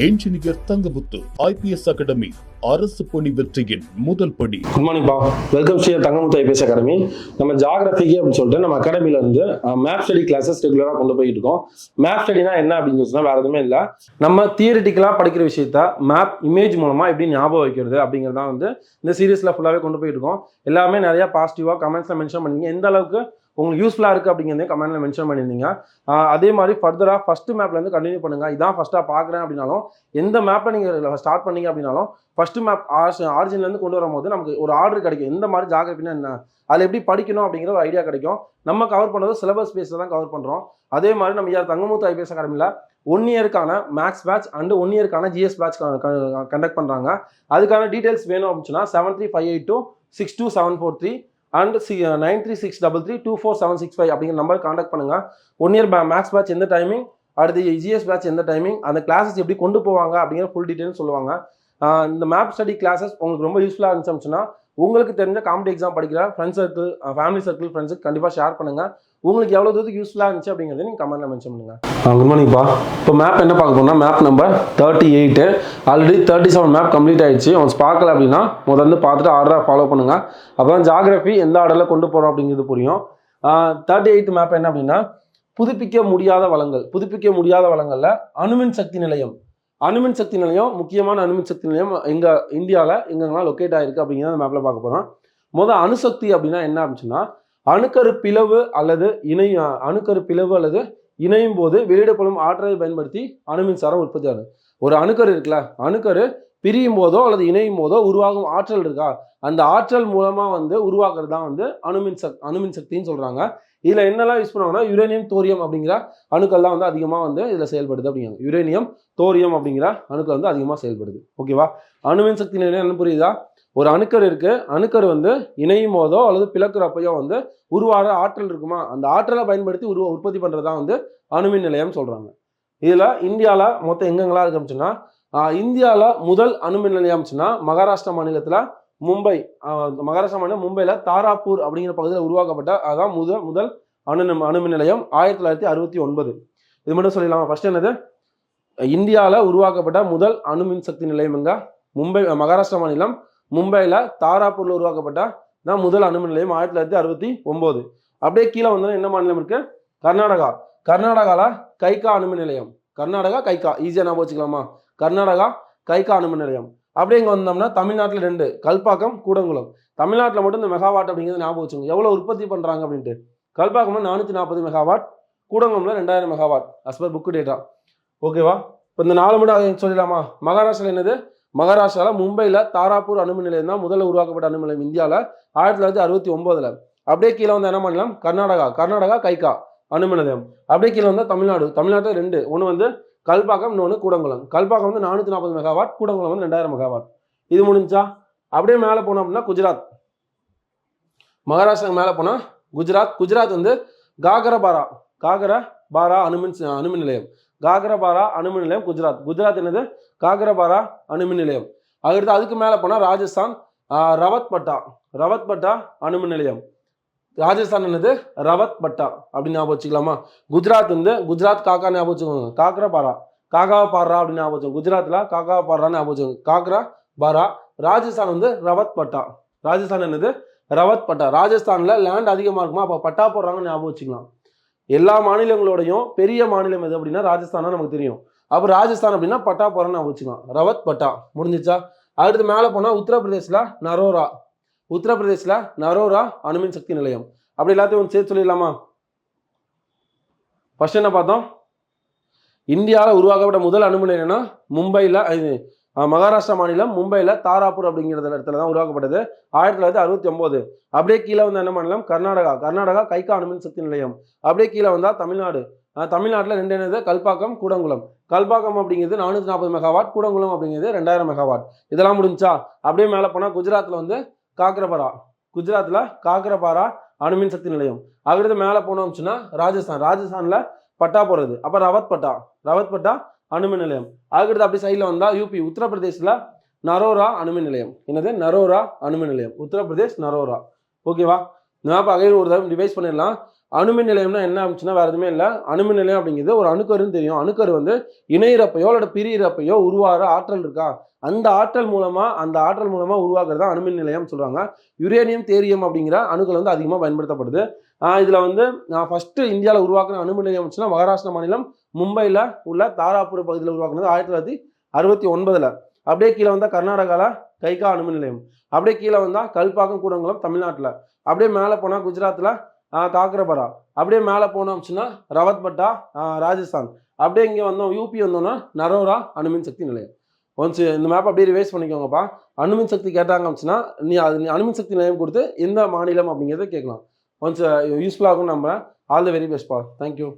Engineer Thangamuthu IPS academy அரசு பணி வெற்றியின் முதல் படி. குட் மார்னிங் பா, welcome Sri Thangamuthu IPS academy. நம்ம ஜாகிரபிக்கு அப்படின்னு சொல்லிட்டு நம்ம அகாடமில இருந்து மேப் ஸ்டடி கிளாஸஸ் ரெகுலராக கொண்டு போயிட்டு இருக்கோம். மேப் ஸ்டடினா என்ன அப்படின்னு சொன்னா வேற எதுவுமே இல்லை, நம்ம தியரிட்டிக்கலா படிக்கிற விஷயத்த மேப் இமேஜ் மூலமா எப்படி ஞாபகம் வைக்கிறது அப்படிங்கிறதான் இந்த சீரீஸ்ல ஃபுல்லாவே கொண்டு போயிட்டு இருக்கோம். எல்லாமே நிறைய பாசிட்டிவா கமெண்ட்ஸ்ல மென்ஷன் பண்ணீங்க, எந்த அளவுக்கு உங்களுக்கு யூஸ்ஃபுல்லாக இருக்குது அப்படிங்கிறதே கமெண்ட்ல மென்ஷன் பண்ணியிருந்தீங்க. அதே மாதிரி ஃபர்தராக ஃபர்ஸ்ட் மேப்லேருந்து கண்டினியூ பண்ணுங்கள். இதான் ஃபஸ்ட்டாக பார்க்குறேன் அப்படின்னாலும், எந்த மேப்பை நீங்கள் ஸ்டார்ட் பண்ணீங்க அப்படின்னாலும் ஃபர்ஸ்ட் மேப் ஆரிஜின்லேருந்து கொண்டு வரும்போது நமக்கு ஒரு ஆர்டர் கிடைக்கும். எந்த மாதிரி ஜாகிரபினா என்ன, அதில் எப்படி படிக்கணும் அப்படிங்கிற ஒரு ஐடியா கிடைக்கும். நம்ம கவர் பண்ணுறது சிலபஸ் பேஸில் தான் கவர் பண்ணுறோம். அதே மாதிரி நம்ம தங்கமுத்து ஐபிஎஸ் அகாடமியில் 1 இயருக்கான மேக்ஸ் பேட்ச் அண்ட் 1 இயருக்கான ஜிஎஸ் பேட்ச் கண்டக்ட் பண்ணுறாங்க. அதுக்கான டீட்டெயில்ஸ் வேணும் அப்படின்னா 7358262743 அண்ட் 9363324765 அப்படிங்கிற நம்பர் கான்டாக்ட் பண்ணுங்க. 1 இயர் மேக்ஸ் பேட்ச் எந்த டைமிங், அடுத்து ஜிஎஸ் பேட்ச் எந்த டைமிங், அந்த கிளாஸஸ் எப்படி கொண்டு போவாங்க அப்படிங்கிற ஃபுல் டீட்டெயில் சொல்லுவாங்க. இந்த மேப் ஸ்டடி கிளாஸஸ் உங்களுக்கு ரொம்ப யூஸ்ஃபுல்லாக இருந்துச்சுன்னா உங்களுக்கு தெரிஞ்ச காம்படி எக்ஸாம் படிக்கிற ஃப்ரெண்ட்ஸ் சர்க்கிள், ஃபேமிலி சர்க்கிள், ஃப்ரெண்ட்ஸுக்கு கண்டிப்பாக ஷேர் பண்ணுங்க. உங்களுக்கு எவ்வளோ தூரத்துக்கு யூஸ்ஃபுல்லாக இருந்துச்சு அப்படிங்கிறத நீங்கள் கமெண்ட்ல மென்ஷன் பண்ணுங்க. குட் மார்னிங்ப்பா. இப்போ மேப் என்ன பார்க்க போனால் map number 38. Already 37 map complete ஆயிடுச்சு. ஒன்ஸ் பார்க்கல அப்படின்னா முதல்ல பார்த்துட்டு ஆர்டராக ஃபாலோ பண்ணுங்க. அப்போ ஜாகிரபி எந்த ஆர்டரில் கொண்டு போகிறோம் அப்படிங்கிறது புரியும். 38 மேப் என்ன அப்படின்னா புதுப்பிக்க முடியாத வளங்கள். புதுப்பிக்க முடியாத வளங்களில் அணுமின் சக்தி நிலையம். அணுமின் சக்தி நிலையம், முக்கியமான அணுமின் சக்தி நிலையம் எங்கள் இந்தியாவில் எங்கெங்கெல்லாம் லொக்கேட் ஆகிருக்கு அப்படிங்கிறத மேப்பில் பார்க்க போகிறோம். முதல் அணுசக்தி அப்படின்னா என்ன அப்படின்னா அணுக்கரு பிளவு அல்லது இணையும் போது வெளியிடப்படும் ஆற்றலை பயன்படுத்தி அணுமின்சாரம் உற்பத்தி ஆகுது. ஒரு அணுக்கரு இருக்குல்ல, அணுக்கரு பிரியும் போதோ அல்லது இணையும் போதோ உருவாகும் ஆற்றல் இருக்கா, அந்த ஆற்றல் மூலமா உருவாக்குறது தான் அணுமின் சக்தின்னு சொல்றாங்க. இதுல என்னெல்லாம் யூஸ் பண்ணுவாங்கன்னா யுரேனியம், தோரியம் அப்படிங்கிற அணுக்கள் தான் அதிகமாக இதுல செயல்படுது அப்படிங்கிறாங்க. யுரேனியம், தோரியம் அப்படிங்கிற அணுக்கள் அதிகமாக செயல்படுது. ஓகேவா? அணுமின் சக்தி நிலையம் என்ன புரியுதா? ஒரு அணுக்கரு இருக்கு, அணுக்கரு இணையும் போதோ அல்லது பிளக்குறப்பையோ உருவாகிற ஆற்றல் இருக்குமா, அந்த ஆற்றலை பயன்படுத்தி உற்பத்தி பண்றதுதான் அணுமின் நிலையம் சொல்றாங்க. இதுல இந்தியாவில் மொத்தம் எங்கெங்கெல்லாம் இருக்கு அப்படின்னா இந்தியாவில் முதல் அணுமின் நிலையம் அப்படின்னா மகாராஷ்டிரா மாநிலத்தில் மகாராஷ்டிரா மாநிலம் மும்பையில் தாராப்பூர் அப்படிங்கிற பகுதியில் உருவாக்கப்பட்ட அதான் முதல் அணுமின் நிலையம் 1969. இது மட்டும் சொல்லிடலாமா? ஃபர்ஸ்ட் என்னது, இந்தியாவில் உருவாக்கப்பட்ட முதல் அணுமின் சக்தி நிலையம் எங்க? மகாராஷ்டிரா மாநிலம் மும்பையில் தாராப்பூர்ல உருவாக்கப்பட்ட தான் முதல் அணுமின் நிலையம் 1969. அப்படியே கீழே என்ன மாநிலம் இருக்கு? கர்நாடகா. கர்நாடகால கைகா அணுமின் நிலையம். கர்நாடகா கைகா, ஈஸியா ஞாபகம் வச்சுக்கலாமா? கர்நாடகா கைகா அணுமின் நிலையம். அப்படியே இங்க வந்தோம்னா தமிழ்நாட்டில் 2, கல்பாக்கம், கூடங்குளம். தமிழ்நாட்டில் மட்டும் இந்த மெகாவாட் அப்படிங்கிறது ஞாபகம் வச்சுக்கோங்க. எவ்வளவு உற்பத்தி பண்றாங்க அப்படின்ட்டு. கல்பாக்கம்ல 440 மெகாவாட், கூடங்குளம்ல 2000 megawatt as per book data. ஓகேவா? இப்போ இந்த 4 மட்டும் சொல்லிடலாமா? மகாராஷ்டிரா என்னது? மகாராஷ்டிரால மும்பையில் தாராப்பூர் அணுமின் நிலையம் தான் முதல்ல உருவாக்கப்பட்ட அணுமின் நிலையம் இந்தியாவில் 1969. அப்படியே கீழே என்ன மாநிலம்? கர்நாடகா. கர்நாடகா கைகா அணுமின் நிலையம். அப்படியே கீழே தமிழ்நாடு. தமிழ்நாட்டில் 2, ஒன்று கல்பாக்கம், இன்னொன்று கூடங்குளம். Kalpakkam 440 megawatt, Koodankulam 2000 megawatt. இது முடிஞ்சா அப்படியே மேலே போனோம் அப்படின்னா குஜராத். மகாராஷ்டிரா மேலே போனால் குஜராத். குஜராத் காகரபாரா அணுமின் நிலையம். காகரபாரா அணுமின் நிலையம் குஜராத். குஜராத் என்னது? காகரபாரா அணுமின் நிலையம். அதுக்கு மேலே போனால் ராஜஸ்தான், ரவத்பட்டா அணுமின் நிலையம். ராஜஸ்தான் என்னது? ரவத்பட்டா அப்படின்னு ஞாபகம் வச்சுக்கலாமா? குஜராத் குஜராத் காக்கா ஞாபகம் வச்சுக்கோங்க. காகாபாரா அப்படின்னு ஞாபகம் வச்சுக்கோங்க. குஜராத்ல காகாபாரான்னு ஞாபகம் வச்சுக்கோங்க. காக்ராபாரா. ராஜஸ்தான் ரவத்பட்டா. ராஜஸ்தான் என்னது? ரவத்பட்டா. ராஜஸ்தான்ல லேண்ட் அதிகமா இருக்குமா, அப்ப பட்டா போடுறாங்கன்னு ஞாபகம் வச்சுக்கலாம். எல்லா மாநிலங்களோடையும் பெரிய மாநிலம் எது அப்படின்னா ராஜஸ்தான் நமக்கு தெரியும். அப்ப ராஜஸ்தான் அப்படின்னா பட்டா போறான்னு ஞாபகம் வச்சுக்கலாம். ரவத்பட்டா முடிஞ்சிச்சா? அடுத்து மேலே போனா உத்தரப்பிரதேசில் நரோரா அணுமின் சக்தி நிலையம். அப்படி எல்லாத்தையும் சேர்த்து சொல்லிடலாமா? ஃபர்ஸ்ட் என்ன பார்த்தோம்? இந்தியாவில் உருவாக்கப்பட்ட முதல் அணுமின் நிலையம்னா மும்பையில், மகாராஷ்டிரா மாநிலம் மும்பையில் தாராப்பூர் அப்படிங்கிற இடத்துல தான் உருவாக்கப்பட்டது 1969. அப்படியே கீழே என்ன மாநிலம்? கர்நாடகா. கர்நாடகா கைகா அணுமின் சக்தி நிலையம். அப்படியே கீழே தமிழ்நாடு. தமிழ்நாட்டில் 2 என்னது? கல்பாக்கம், கூடங்குளம். கல்பாக்கம் அப்படிங்கிறது 440 மெகாவாட், கூடங்குளம் அப்படிங்கிறது 2000 மெகாவாட். இதெல்லாம் முடிஞ்சா அப்படியே மேலே போனால் குஜராத்தில் காக்ரபாரா. குஜராத்தில் காக்ரபாரா அணுமின் சக்தி நிலையம். அடுத்து மேலே போனோம் அப்படின்னா ராஜஸ்தான்ல பட்டா போடுறது. அப்போ ரவத்பட்டா அணுமின் நிலையம். அதுக்கடுத்து அப்படி சைடில் வந்தால் யூபி. உத்தரப்பிரதேசில் நரோரா அணுமின் நிலையம். என்னது? நரோரா அணுமின் நிலையம். உத்தரப்பிரதேஷ் நரோரா. ஓகேவா? மேப் அகைன் ஒரு தடவை ரிவைஸ் பண்ணிடலாம். அணுமின் நிலையம்னா என்ன அப்படின்னா வேறு எதுவுமே இல்லை. அணுமின் நிலையம் அப்படிங்கிறது ஒரு அணுக்கருன்னு தெரியும். அணுக்கரு வந்து இணையிறப்பையோ அல்லது பிரியிறப்பையோ உருவாகிற ஆற்றல் இருக்கா, அந்த ஆற்றல் மூலமாக உருவாக்குறது தான் அணுமின் நிலையம் சொல்கிறாங்க. யுரேனியம் தேரியம் அப்படிங்கிற அணுக்கள் வந்து அதிகமாக பயன்படுத்தப்படுது. இதில் வந்து நான் ஃபஸ்ட்டு இந்தியாவில் உருவாக்குன அணுமின் நிலையம் வச்சுன்னா மகாராஷ்டிரா மாநிலம் மும்பையில் உள்ள தாராபுர பகுதியில் உருவாக்குனது 1969. அப்படியே கீழே வந்தால் கர்நாடகாவில் கைகா அணுமின் நிலையம், அப்படியே கீழே வந்தால் கல்பாக்கம் கூடங்குளம் தமிழ்நாட்டில், அப்படியே மேலே போனால் குஜராத்தில் காக்ரபரா, அப்படியே மேலே போனோம் அப்படின்னா ரவத்பட்டா ராஜஸ்தான், அப்படியே இங்கே வந்தோம் யூபி வந்தோம்னா நரோரா அணுமின் சக்தி நிலையம். ஒன்ஸ் இந்த மேப் அப்படியே ரிவைஸ் பண்ணிக்கோங்கப்பா. அணுமின் சக்தி கேட்டாங்க அப்படின்னா நீ அணுமின் சக்தி நிலையம் கொடுத்து எந்த மாநிலம் அப்படிங்கிறத கேட்கலாம். ஒன்ஸ் யூஸ்ஃபுல்லாக இருக்கும்னு நம்புறேன். ஆல் தி வெரி பெஸ்ட்பா. தேங்க்யூ.